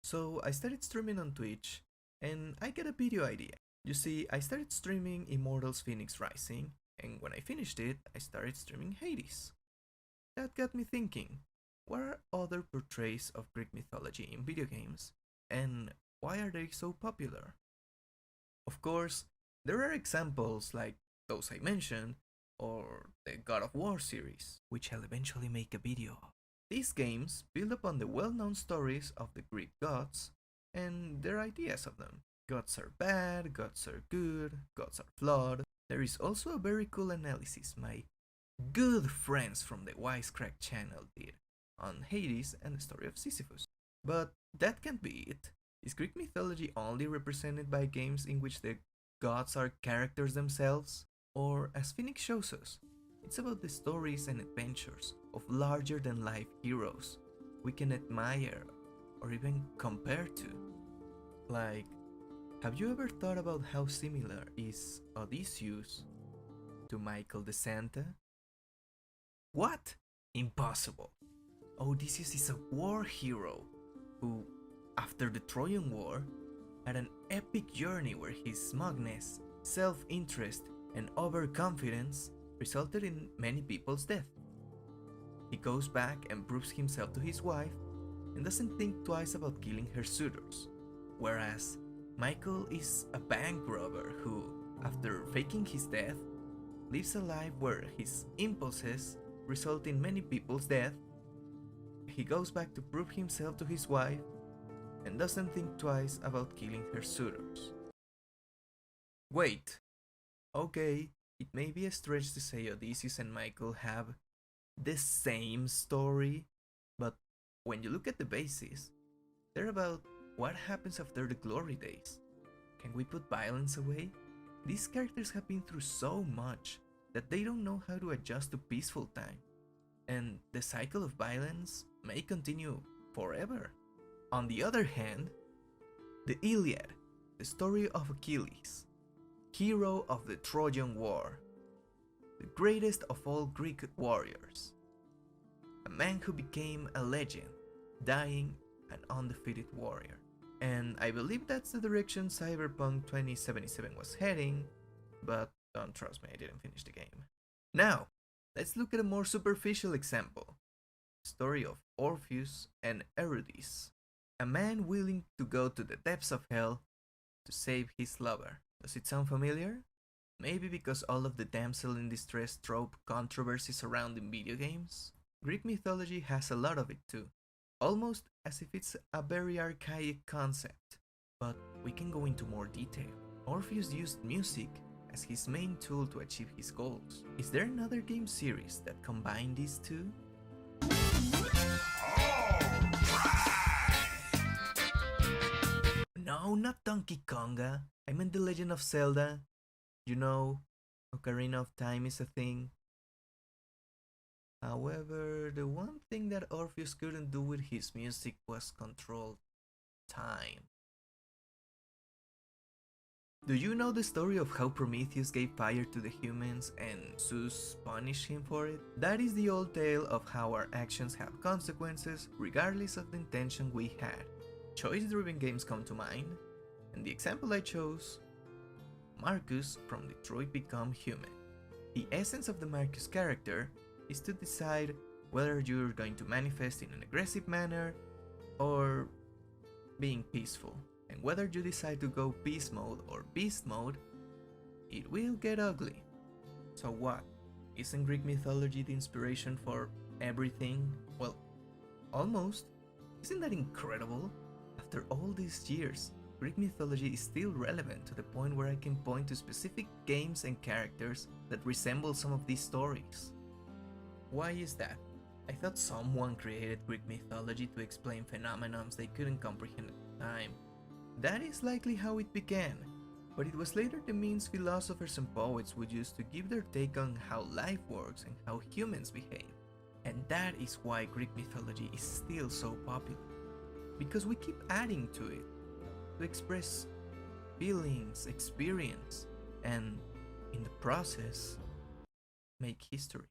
So I started streaming on Twitch, and I got a video idea. You see, I started streaming Immortals Phoenix Rising, and when I finished it, I started streaming Hades. That got me thinking, what are other portrays of Greek mythology in video games, and why are they so popular? Of course, there are examples like those I mentioned, or the God of War series, which I'll eventually make a video of. These games build upon the well-known stories of the Greek gods and their ideas of them. Gods are bad, gods are good, gods are flawed. There is also a very cool analysis my good friends from the Wisecrack channel did on Hades and the story of Sisyphus. But that can't be it. Is Greek mythology only represented by games in which the gods are characters themselves? Or, as Phoenix shows us, it's about the stories and adventures of larger-than-life heroes we can admire or even compare to. Like, have you ever thought about how similar is Odysseus to Michael the Santa? What? Impossible! Odysseus is a war hero who, after the Trojan War, had an epic journey where his smugness, self-interest, and overconfidence resulted in many people's death. He goes back and proves himself to his wife and doesn't think twice about killing her suitors, whereas Michael is a bank robber who, after faking his death, lives a life where his impulses result in many people's death. He goes back to prove himself to his wife and doesn't think twice about killing her suitors. Wait, okay, it may be a stretch to say Odysseus and Michael have the same story, but when you look at the basis, they're about what happens after the glory days. Can we put violence away? These characters have been through so much that they don't know how to adjust to peaceful time, and the cycle of violence may continue forever. On the other hand, the Iliad, the story of Achilles, hero of the Trojan War, the greatest of all Greek warriors, a man who became a legend, dying an undefeated warrior. And I believe that's the direction Cyberpunk 2077 was heading, but don't trust me, I didn't finish the game. Now, let's look at a more superficial example. The story of Orpheus and Eurydice, a man willing to go to the depths of hell to save his lover. Does it sound familiar? Maybe because all of the damsel in distress trope controversy surrounding video games? Greek mythology has a lot of it too, almost as if it's a very archaic concept. But we can go into more detail. Orpheus used music as his main tool to achieve his goals. Is there another game series that combine these two? No, not Donkey Konga. I meant The Legend of Zelda. You know, Ocarina of Time is a thing. However, the one thing that Orpheus couldn't do with his music was control time. Do you know the story of how Prometheus gave fire to the humans and Zeus punished him for it? That is the old tale of how our actions have consequences regardless of the intention we had. Choice-driven games come to mind, and the example I chose, Marcus from Detroit Become Human. The essence of the Marcus character is to decide whether you're going to manifest in an aggressive manner or being peaceful. And whether you decide to go peace mode or beast mode, it will get ugly. So what? Isn't Greek mythology the inspiration for everything? Well, almost. Isn't that incredible? After all these years, Greek mythology is still relevant to the point where I can point to specific games and characters that resemble some of these stories. Why is that? I thought someone created Greek mythology to explain phenomena they couldn't comprehend at the time. That is likely how it began, but it was later the means philosophers and poets would use to give their take on how life works and how humans behave. And that is why Greek mythology is still so popular, because we keep adding to it, to express feelings, experience, and in the process, make history.